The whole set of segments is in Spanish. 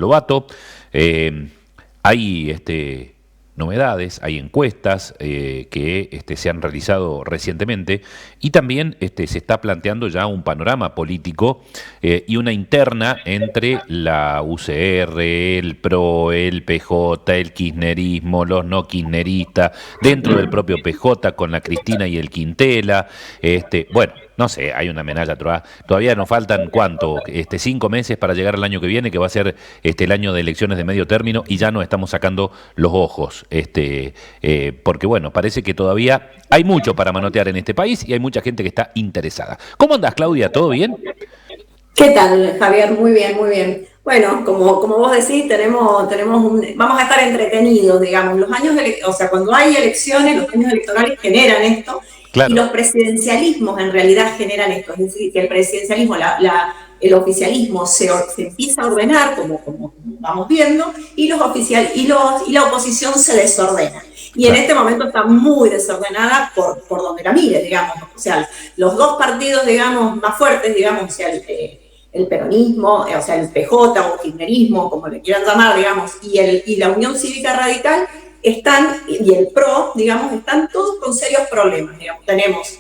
Lobato. Hay novedades, hay encuestas que se han realizado recientemente y también se está planteando ya un panorama político y una interna entre la UCR, el PRO, el PJ, el kirchnerismo, los no kirchneristas, dentro del propio PJ con la Cristina y el Quintela. Bueno, no sé, hay una amenaza. Todavía nos faltan, ¿cuánto? 5 meses para llegar al año que viene, que va a ser el año de elecciones de medio término, y ya nos estamos sacando los ojos. Porque, bueno, parece que todavía hay mucho para manotear en este país y hay mucha gente que está interesada. ¿Cómo andás, Claudia? ¿Todo bien? ¿Qué tal, Javier? Muy bien, muy bien. Bueno, como vos decís, vamos a estar entretenidos, digamos. O sea, cuando hay elecciones, los años electorales generan esto, y Claro. los presidencialismos en realidad generan esto. Es decir, que el presidencialismo, el oficialismo se empieza a ordenar, como vamos viendo, y la oposición se desordena. Y en Claro. este momento está muy desordenada por donde la mire, digamos. O sea, los dos partidos, digamos, más fuertes, digamos, o sea, el peronismo, o sea, el PJ o kirchnerismo, como le quieran llamar, digamos, y la Unión Cívica Radical y el PRO, digamos, están todos con serios problemas, digamos. Tenemos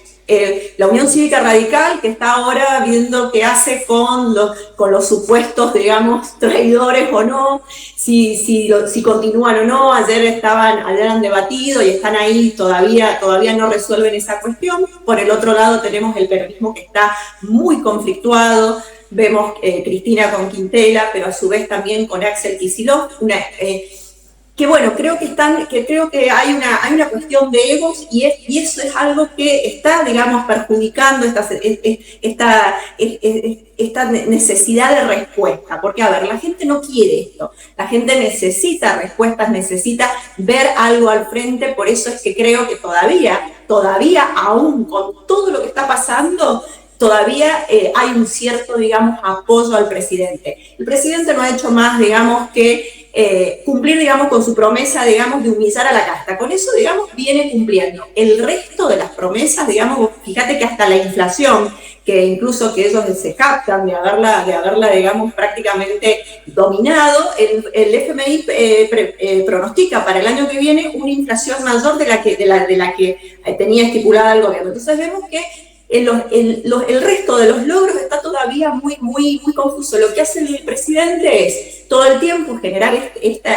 la Unión Cívica Radical, que está ahora viendo qué hace con los supuestos, digamos, traidores o no, si continúan o no. Ayer han debatido y están ahí, todavía no resuelven esa cuestión. Por el otro lado tenemos el peronismo, que está muy conflictuado. Vemos Cristina con Quintela, pero a su vez también con Axel Kicillof, que bueno, creo que hay una cuestión de egos, y eso es algo que está, digamos, perjudicando esta necesidad de respuesta. Porque, a ver, la gente no quiere esto, la gente necesita respuestas, necesita ver algo al frente. Por eso es que creo que todavía aún con todo lo que está pasando, todavía hay un cierto, digamos, apoyo al presidente. El presidente no ha hecho más, digamos, que cumplir, digamos, con su promesa, digamos, de humillar a la casta. Con eso, digamos, viene cumpliendo. El resto de las promesas, digamos, fíjate que hasta la inflación, que incluso que ellos se captan de haberla, digamos, prácticamente dominado, el FMI pronostica para el año que viene una inflación mayor de la que tenía estipulada el gobierno. Entonces vemos que el resto de los logros está todavía muy confuso. Lo que hace el presidente es todo el tiempo generar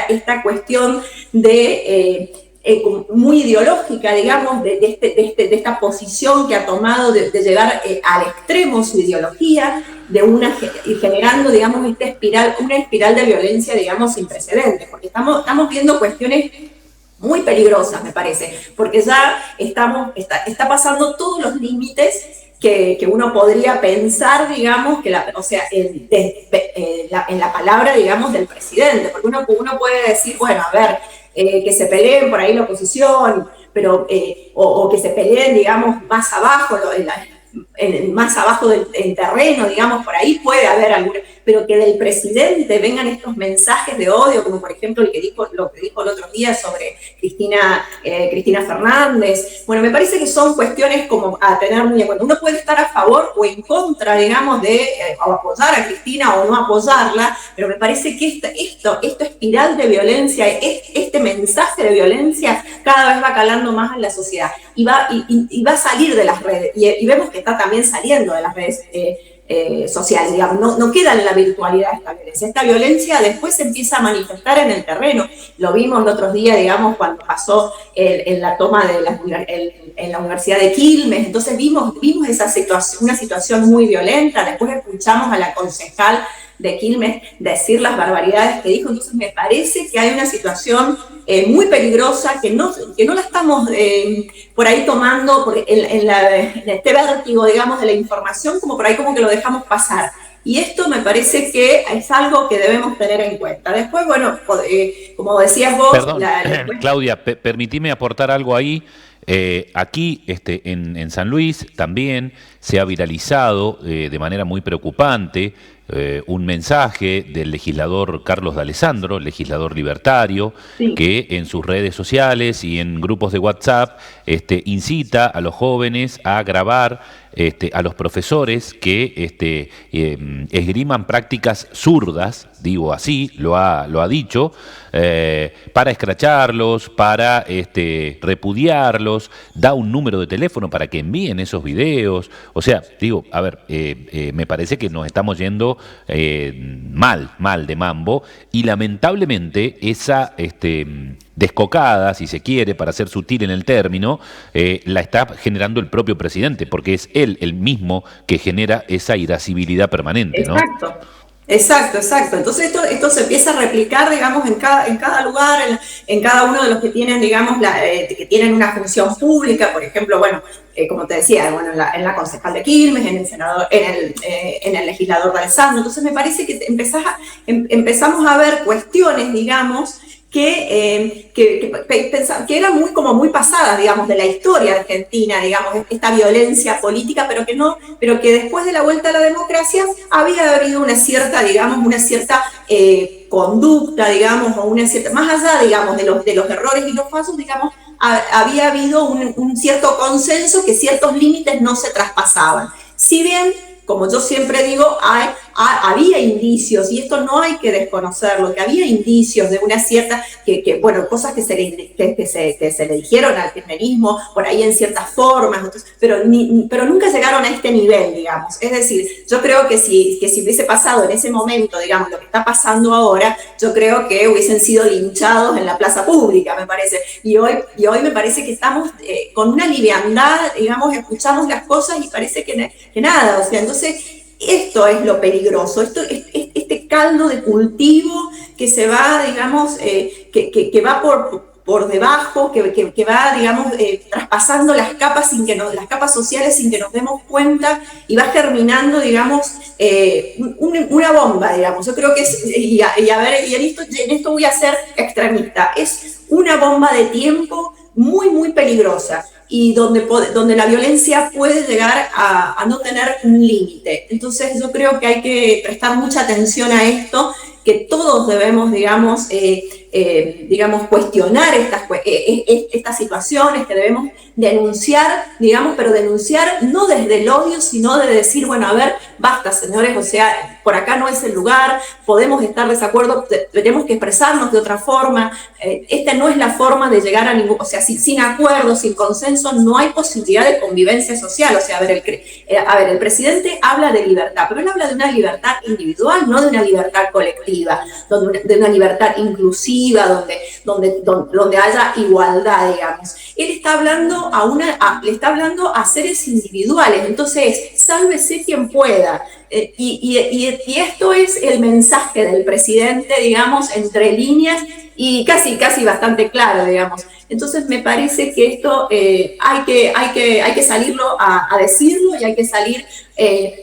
esta cuestión muy ideológica, digamos, de esta posición que ha tomado de llevar al extremo su ideología, y generando, digamos, una espiral de violencia, digamos, sin precedentes. Porque estamos viendo cuestiones muy peligrosas, me parece, porque ya está pasando todos los límites que uno podría pensar, digamos, o sea, en la palabra, digamos, del presidente. Porque uno puede decir, bueno, a ver, que se peleen por ahí la oposición, pero o que se peleen, digamos, más abajo, más abajo del terreno, digamos, por ahí puede haber alguna, pero que del presidente vengan estos mensajes de odio, como por ejemplo lo que dijo el otro día sobre Cristina Fernández. Bueno, me parece que son cuestiones como a tener muy en cuenta. Uno puede estar a favor o en contra, digamos, de apoyar a Cristina o no apoyarla, pero me parece que esta espiral de violencia, este mensaje de violencia, cada vez va calando más en la sociedad y va a salir de las redes, y vemos que está también saliendo de las redes sociales, digamos. No queda en la virtualidad esta violencia después se empieza a manifestar en el terreno. Lo vimos el otro día, digamos, cuando pasó en la toma en la Universidad de Quilmes. Entonces vimos esa situación, una situación muy violenta. Después escuchamos a la concejal de Quilmes decir las barbaridades que dijo. Entonces me parece que hay una situación muy peligrosa, que no la estamos por ahí tomando en este vértigo, digamos, de la información, como por ahí como que lo dejamos pasar. Y esto me parece que es algo que debemos tener en cuenta. Después, bueno, como decías vos... Perdón, Claudia, permitime aportar algo ahí. Aquí en San Luis también se ha viralizado de manera muy preocupante un mensaje del legislador Carlos D'Alessandro, legislador libertario, Sí. que en sus redes sociales y en grupos de WhatsApp incita a los jóvenes a grabar a los profesores que esgriman prácticas zurdas, digo así, lo ha dicho, para escracharlos, para repudiarlos, da un número de teléfono para que envíen esos videos. O sea, digo, a ver, me parece que nos estamos yendo mal de mambo, y lamentablemente esa descocada, si se quiere, para ser sutil en el término, la está generando el propio presidente, porque es él el mismo que genera esa irascibilidad permanente, ¿no? Exacto. Exacto, exacto. Entonces esto se empieza a replicar, digamos, en cada lugar, en cada uno de los que tienen, digamos, que tienen una función pública. Por ejemplo, bueno, como te decía, bueno, en la concejal de Quilmes, en el senador, en el legislador D'Alessandro. Entonces me parece que empezamos a ver cuestiones, digamos, que eran muy pasadas, digamos, de la historia argentina, digamos, esta violencia política, pero que después de la vuelta a la democracia había habido una cierta, digamos, conducta, digamos, o una cierta, más allá, digamos, de los errores y los fallos, digamos, había habido un cierto consenso que ciertos límites no se traspasaban. Si bien, como yo siempre digo, había indicios, y esto no hay que desconocerlo, que había indicios de una cierta, bueno, cosas que se le dijeron al kirchnerismo, por ahí en ciertas formas, pero nunca llegaron a este nivel, digamos. Es decir, yo creo que si hubiese pasado en ese momento, digamos, lo que está pasando ahora, yo creo que hubiesen sido linchados en la plaza pública, me parece. Y hoy me parece que estamos con una liviandad, digamos, escuchamos las cosas y parece que nada, o sea, entonces esto es lo peligroso, este caldo de cultivo que se va, digamos, que va por debajo, que va, digamos, traspasando las capas las capas sociales sin que nos demos cuenta, y va germinando, digamos, una bomba, digamos. Yo creo que es, y en esto voy a ser extremista, es una bomba de tiempo muy peligrosa, y donde la violencia puede llegar a no tener un límite. Entonces yo creo que hay que prestar mucha atención a esto, que todos debemos, digamos, cuestionar estas situaciones, que debemos denunciar, digamos, pero denunciar no desde el odio, sino de decir, bueno, a ver, basta, señores, o sea, por acá no es el lugar, podemos estar de desacuerdo, tenemos que expresarnos de otra forma, esta no es la forma de llegar a ningún, o sea, sin acuerdo, sin consenso, no hay posibilidad de convivencia social. O sea, a ver, el presidente habla de libertad, pero él habla de una libertad individual, no de una libertad colectiva, de una libertad inclusiva, donde haya igualdad, digamos. Él está hablando le está hablando a seres individuales, entonces, sálvese quien pueda. Y esto es el mensaje del presidente, digamos, entre líneas, y casi bastante claro, digamos. Entonces me parece que esto hay que salirlo a decirlo, y hay que salir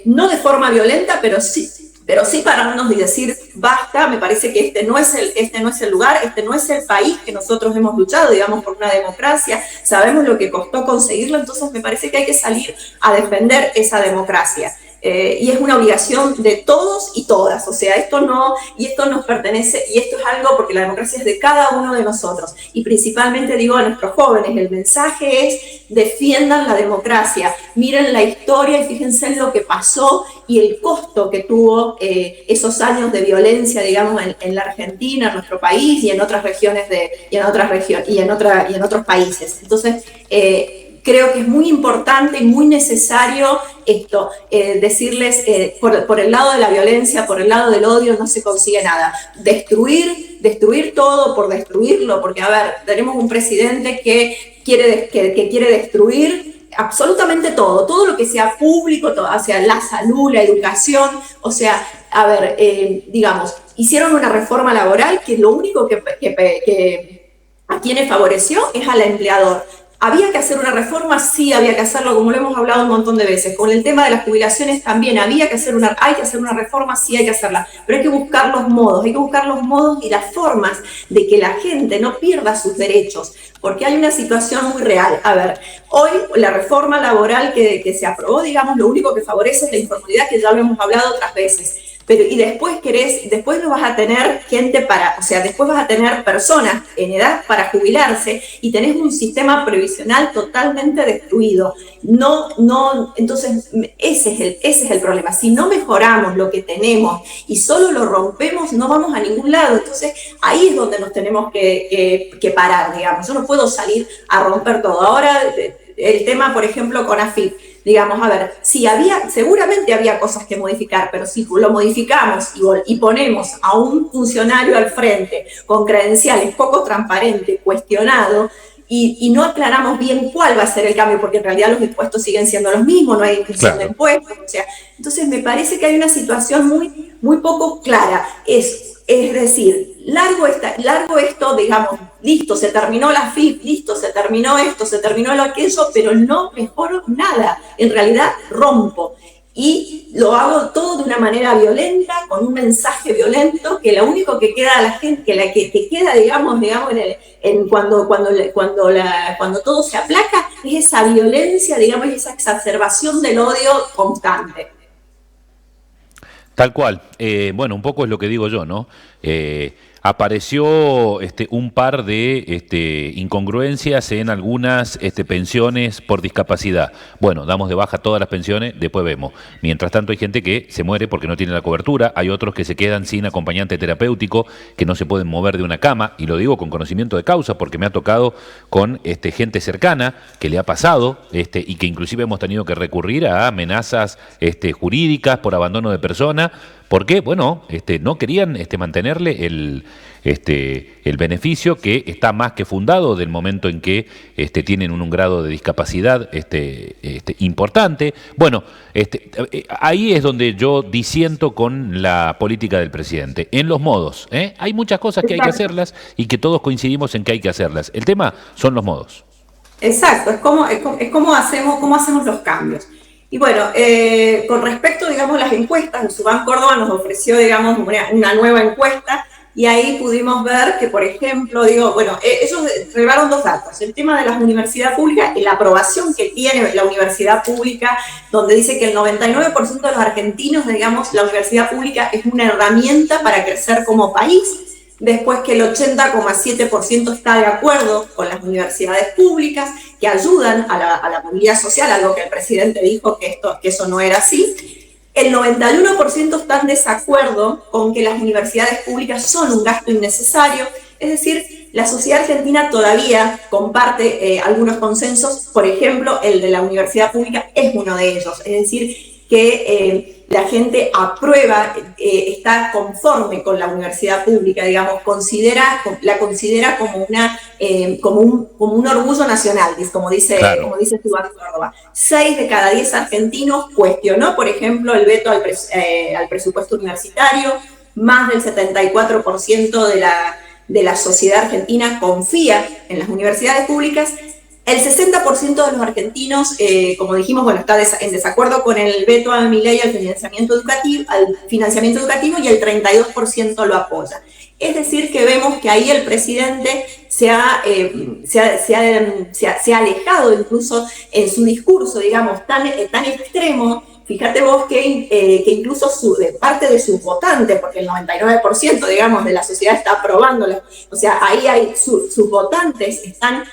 no de forma violenta, pero sí pararnos y decir basta. Me parece que este no es el lugar, este no es el país que nosotros hemos luchado, digamos, por una democracia. Sabemos lo que costó conseguirlo, entonces me parece que hay que salir a defender esa democracia. Y es una obligación de todos y todas, o sea, esto nos pertenece, y esto es algo, porque la democracia es de cada uno de nosotros, y principalmente digo a nuestros jóvenes, el mensaje es: defiendan la democracia, miren la historia y fíjense en lo que pasó y el costo que tuvo esos años de violencia, digamos, en la Argentina, en nuestro país, y en otras regiones y en otros países. Entonces, creo que es muy importante y muy necesario esto, decirles, por el lado de la violencia, por el lado del odio, no se consigue nada. Destruir todo por destruirlo, porque, a ver, tenemos un presidente que quiere destruir absolutamente todo lo que sea público, hacia la salud, la educación. O sea, a ver, digamos, hicieron una reforma laboral que lo único que a quienes favoreció es al empleador. ¿Había que hacer una reforma? Sí, había que hacerlo, como lo hemos hablado un montón de veces. Con el tema de las jubilaciones también hay que hacer una reforma, sí hay que hacerla, pero hay que buscar los modos y las formas de que la gente no pierda sus derechos, porque hay una situación muy real. A ver, hoy la reforma laboral que se aprobó, digamos, lo único que favorece es la informalidad, que ya lo hemos hablado otras veces. Pero y después no vas a tener después vas a tener personas en edad para jubilarse y tenés un sistema previsional totalmente destruido. Entonces ese es el problema. Si no mejoramos lo que tenemos y solo lo rompemos, no vamos a ningún lado. Entonces ahí es donde nos tenemos que parar, digamos. Yo no puedo salir a romper todo. Ahora el tema, por ejemplo, con AFIP. Digamos, a ver, seguramente había cosas que modificar, pero si lo modificamos y ponemos a un funcionario al frente con credenciales poco transparentes, cuestionado, y no aclaramos bien cuál va a ser el cambio, porque en realidad los impuestos siguen siendo los mismos, no hay inclusión de impuestos, entonces me parece que hay una situación muy, muy poco clara. Es decir, largo esto, digamos, listo, se terminó la FIP, listo, se terminó esto, se terminó lo aquello, pero no mejoro nada. En realidad rompo. Y lo hago todo de una manera violenta, con un mensaje violento, que lo único que queda a la gente, que queda, digamos cuando todo se aplaca, es esa violencia, digamos, esa exacerbación del odio constante. Tal cual. Bueno, un poco es lo que digo yo, ¿no? Apareció un par de incongruencias en algunas pensiones por discapacidad. Bueno, damos de baja todas las pensiones, después vemos. Mientras tanto hay gente que se muere porque no tiene la cobertura, hay otros que se quedan sin acompañante terapéutico, que no se pueden mover de una cama, y lo digo con conocimiento de causa porque me ha tocado con gente cercana que le ha pasado y que inclusive hemos tenido que recurrir a amenazas jurídicas por abandono de persona. ¿Por qué? Bueno, no querían mantenerle el beneficio que está más que fundado del momento en que tienen un grado de discapacidad importante. Bueno, ahí es donde yo disiento con la política del presidente, en los modos. Hay muchas cosas que hay que hacerlas y que todos coincidimos en que hay que hacerlas. El tema son los modos. Exacto, es cómo hacemos los cambios. Y bueno, con respecto, digamos, a las encuestas, Subán Córdoba nos ofreció, digamos, una nueva encuesta, y ahí pudimos ver que, por ejemplo, ellos revelaron dos datos. El tema de las universidades públicas y la aprobación que tiene la universidad pública, donde dice que el 99% de los argentinos, digamos, la universidad pública es una herramienta para crecer como país. Después que el 80,7% está de acuerdo con las universidades públicas, que ayudan a la movilidad social, algo que el presidente dijo que eso no era así. El 91% está en desacuerdo con que las universidades públicas son un gasto innecesario. Es decir, la sociedad argentina todavía comparte algunos consensos, por ejemplo, el de la universidad pública es uno de ellos. Es decir, que la gente aprueba, está conforme con la universidad pública, digamos, la considera como un orgullo nacional, como dice Subán Córdoba. 6 de cada 10 argentinos cuestionó, por ejemplo, el veto al presupuesto universitario. Más del 74% de la sociedad argentina confía en las universidades públicas. El 60% de los argentinos, como dijimos, bueno, está en desacuerdo con el veto a Milei al financiamiento educativo, y el 32% lo apoya. Es decir, que vemos que ahí el presidente se ha alejado incluso en su discurso, digamos, tan extremo. Fíjate vos que incluso parte de sus votantes, porque el 99%, digamos, de la sociedad está aprobándolo, o sea, ahí sus votantes están,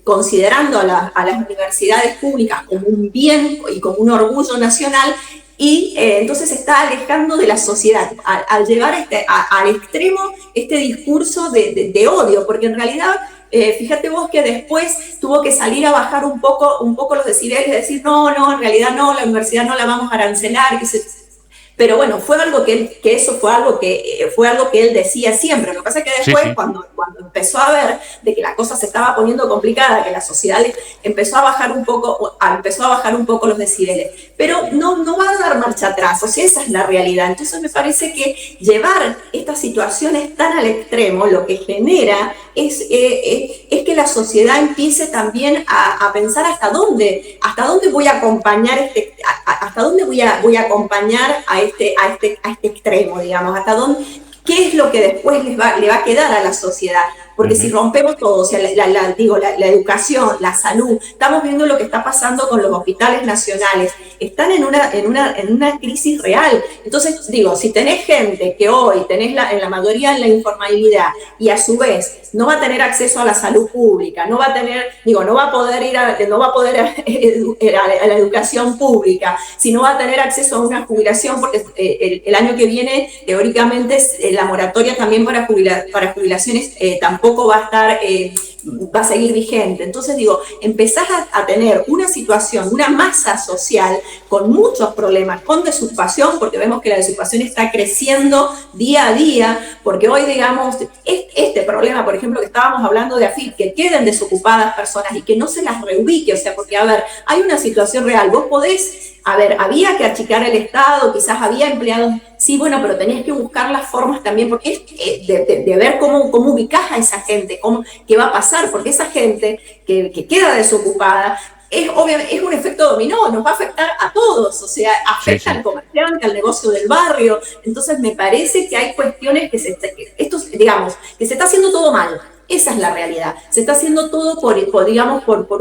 considerando a las universidades públicas como un bien y como un orgullo nacional, y entonces se está alejando de la sociedad al llevar al extremo este discurso de odio, porque en realidad fíjate vos que después tuvo que salir a bajar un poco los decibeles, decir no, en realidad no, la universidad no la vamos a arancelar, pero bueno, fue algo que él decía siempre. Lo que pasa es que después, cuando empezó a ver de que la cosa se estaba poniendo complicada, que la sociedad empezó a bajar un poco los decibeles. Pero no va a dar marcha atrás, o sea, esa es la realidad. Entonces me parece que llevar estas situaciones tan al extremo lo que genera es que la sociedad empiece también a pensar hasta dónde voy a acompañar hasta dónde voy a acompañar a este extremo, digamos, hasta dónde, qué es lo que después le va a quedar a la sociedad. Porque si rompemos todo, o sea, la educación, la salud, estamos viendo lo que está pasando con los hospitales nacionales, están en una crisis real. Entonces, digo, si tenés gente que hoy tenés en la mayoría en la informalidad y a su vez no va a tener acceso a la salud pública, no va a poder ir a la educación pública, si no va a tener acceso a una jubilación, porque el año que viene, teóricamente, la moratoria también para jubilaciones tampoco va a seguir vigente. Entonces digo, empezás a tener una situación, una masa social con muchos problemas, con desocupación, porque vemos que la desocupación está creciendo día a día, porque hoy, digamos, este problema, por ejemplo, que estábamos hablando de AFIP, que queden desocupadas personas y que no se las reubique, o sea, porque, a ver, hay una situación real, vos podés, a ver, había que achicar el Estado, quizás había empleados, sí, bueno, pero tenías que buscar las formas también, porque de ver cómo ubicás a esa gente, qué va a pasar, porque esa gente que queda desocupada, obviamente, es un efecto dominó, nos va a afectar a todos, o sea, afecta al comerciante, al negocio del barrio. Entonces me parece que hay cuestiones que se está haciendo todo mal. Esa es la realidad. Se está haciendo todo por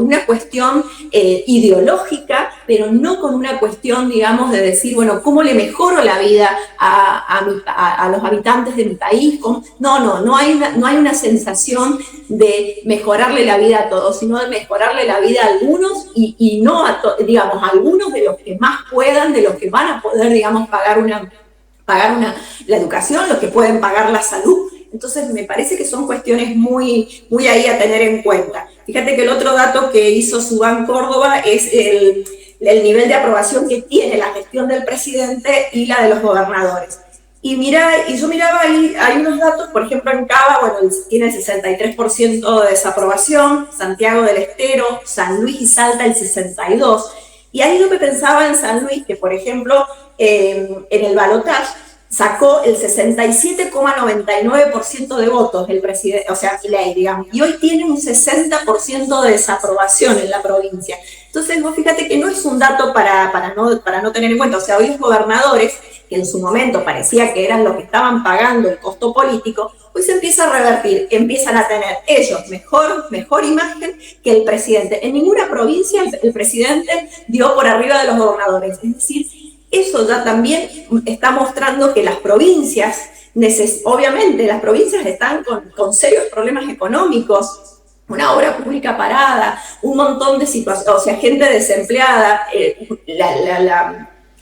una cuestión ideológica, pero no con una cuestión, digamos, de decir, bueno, ¿cómo le mejoro la vida a los habitantes de mi país? No hay una sensación de mejorarle la vida a todos, sino de mejorarle la vida a algunos y no a algunos de los que más puedan, de los que van a poder, digamos, pagar la educación, los que pueden pagar la salud. Entonces me parece que son cuestiones muy, muy ahí a tener en cuenta. Fíjate que el otro dato que hizo Subán Córdoba es el nivel de aprobación que tiene la gestión del presidente y la de los gobernadores. Y yo miraba ahí, hay unos datos, por ejemplo en Cava, bueno, tiene el 63% de desaprobación, Santiago del Estero, San Luis y Salta el 62%. Y ahí yo me pensaba en San Luis, que por ejemplo en el balotaje sacó el 67,99% de votos el presidente, o sea, Milei, digamos, y hoy tiene un 60% de desaprobación en la provincia. Entonces, vos fíjate que no es un dato para no tener en cuenta, o sea, hoy los gobernadores, que en su momento parecía que eran los que estaban pagando el costo político, hoy se empieza a revertir, empiezan a tener ellos mejor imagen que el presidente. En ninguna provincia el presidente dio por arriba de los gobernadores, es decir, eso ya también está mostrando que las provincias, obviamente las provincias están con serios problemas económicos, una obra pública parada, un montón de situaciones, o sea, gente desempleada,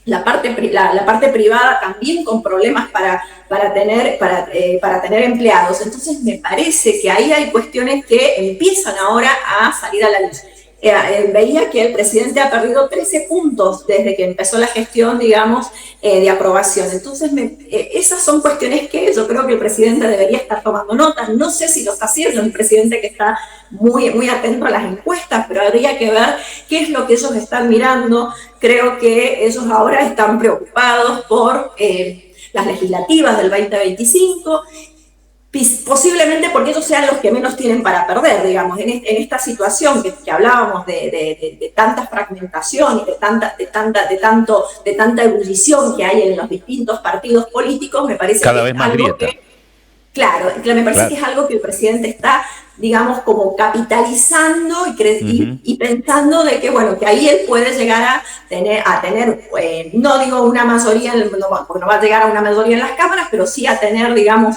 la parte privada también con problemas para tener empleados. Entonces me parece que ahí hay cuestiones que empiezan ahora a salir a la luz. Veía que el presidente ha perdido 13 puntos desde que empezó la gestión, digamos, de aprobación. Entonces, esas son cuestiones que yo creo que el presidente debería estar tomando nota. No sé si lo está haciendo el presidente, que está muy, muy atento a las encuestas, pero habría que ver qué es lo que ellos están mirando. Creo que ellos ahora están preocupados por las legislativas del 2025, posiblemente porque ellos sean los que menos tienen para perder, digamos, en esta situación que hablábamos de tanta fragmentación y de tanta ebullición que hay en los distintos partidos políticos. Me parece cada que vez más grieta. Claro, me parece que es algo que el presidente está, digamos, como capitalizando y pensando de que, bueno, que ahí él puede llegar a tener no digo una mayoría, porque no va a llegar a una mayoría en las cámaras, pero sí a tener, digamos,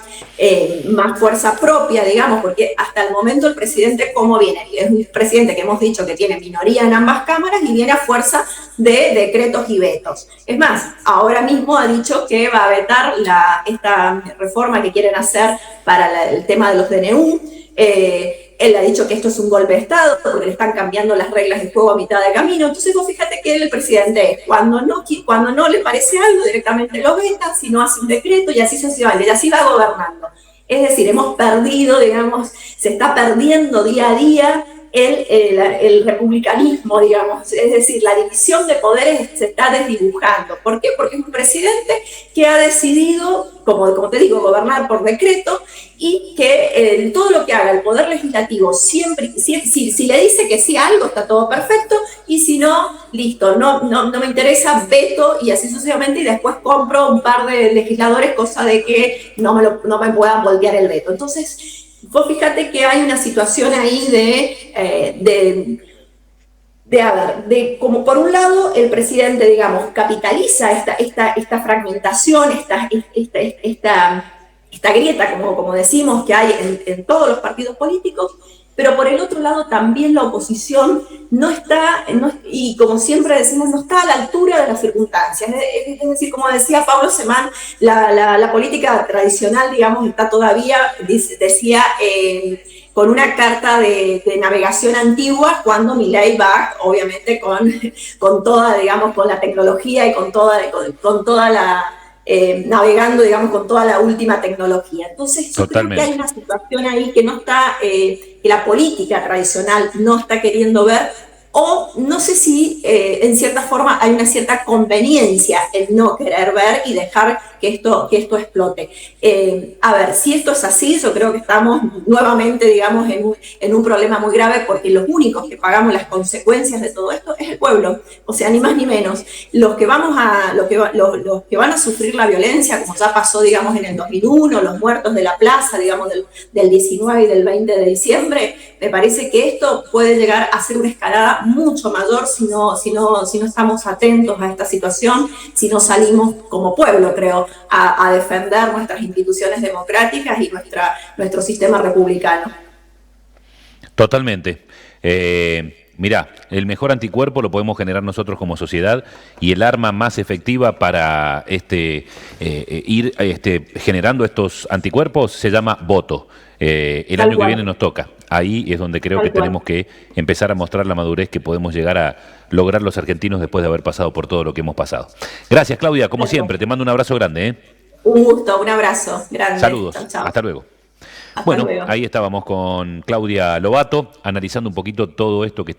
más fuerza propia, digamos, porque hasta el momento el presidente, ¿cómo viene? Es un presidente que hemos dicho que tiene minoría en ambas cámaras y viene a fuerza de decretos y vetos. Es más, ahora mismo ha dicho que va a vetar esta reforma que quieren hacer para el tema de los DNU. Él ha dicho que esto es un golpe de Estado porque le están cambiando las reglas de juego a mitad de camino. Entonces vos fíjate que el presidente es, cuando no le parece algo, directamente lo veta, si no hace un decreto y así sucesivamente, y así va gobernando. Es decir, hemos perdido, digamos, se está perdiendo día a día el republicanismo, digamos, es decir, la división de poderes se está desdibujando. ¿Por qué? Porque es un presidente que ha decidido, como te digo, gobernar por decreto y que todo lo que haga el poder legislativo siempre, si le dice que sí a algo, está todo perfecto, y si no, listo, no me interesa, veto y así sucesivamente, y después compro un par de legisladores, cosa de que no me puedan voltear el veto. Entonces, vos fíjate que hay una situación ahí de como por un lado el presidente, digamos, capitaliza esta fragmentación, esta grieta, como decimos, que hay en todos los partidos políticos, pero por el otro lado también la oposición no está, y como siempre decimos, no está a la altura de las circunstancias. Es decir, como decía Pablo Semán, la política tradicional, digamos, está todavía, decía, con una carta de navegación antigua, cuando Milei va, obviamente, con toda, digamos, con la tecnología y con toda la... navegando, digamos, con toda la última tecnología. Entonces, yo creo que hay una situación ahí que no está, que la política tradicional no está queriendo ver, o no sé si en cierta forma hay una cierta conveniencia en no querer ver y dejar que esto explote. A ver, si esto es así, yo creo que estamos nuevamente, digamos, en un problema muy grave, porque los únicos que pagamos las consecuencias de todo esto es el pueblo, o sea, ni más ni menos. Los que van a sufrir la violencia, como ya pasó, digamos, en el 2001, los muertos de la plaza, digamos, del 19 y del 20 de diciembre, me parece que esto puede llegar a ser una escalada mucho mayor si no estamos atentos a esta situación, si no salimos como pueblo, creo, a defender nuestras instituciones democráticas y nuestro sistema republicano. Totalmente. Mirá, el mejor anticuerpo lo podemos generar nosotros como sociedad, y el arma más efectiva para ir generando estos anticuerpos se llama voto. El año que viene nos toca. Ahí es donde creo que tenemos que empezar a mostrar la madurez que podemos llegar a lograr los argentinos después de haber pasado por todo lo que hemos pasado. Gracias, Claudia, como siempre. Te mando un abrazo grande. Un gusto, un abrazo grande. Saludos. Chau, chau. Hasta luego. Hasta Bueno, luego. ahí estábamos con Claudia Lobato, analizando un poquito todo esto que está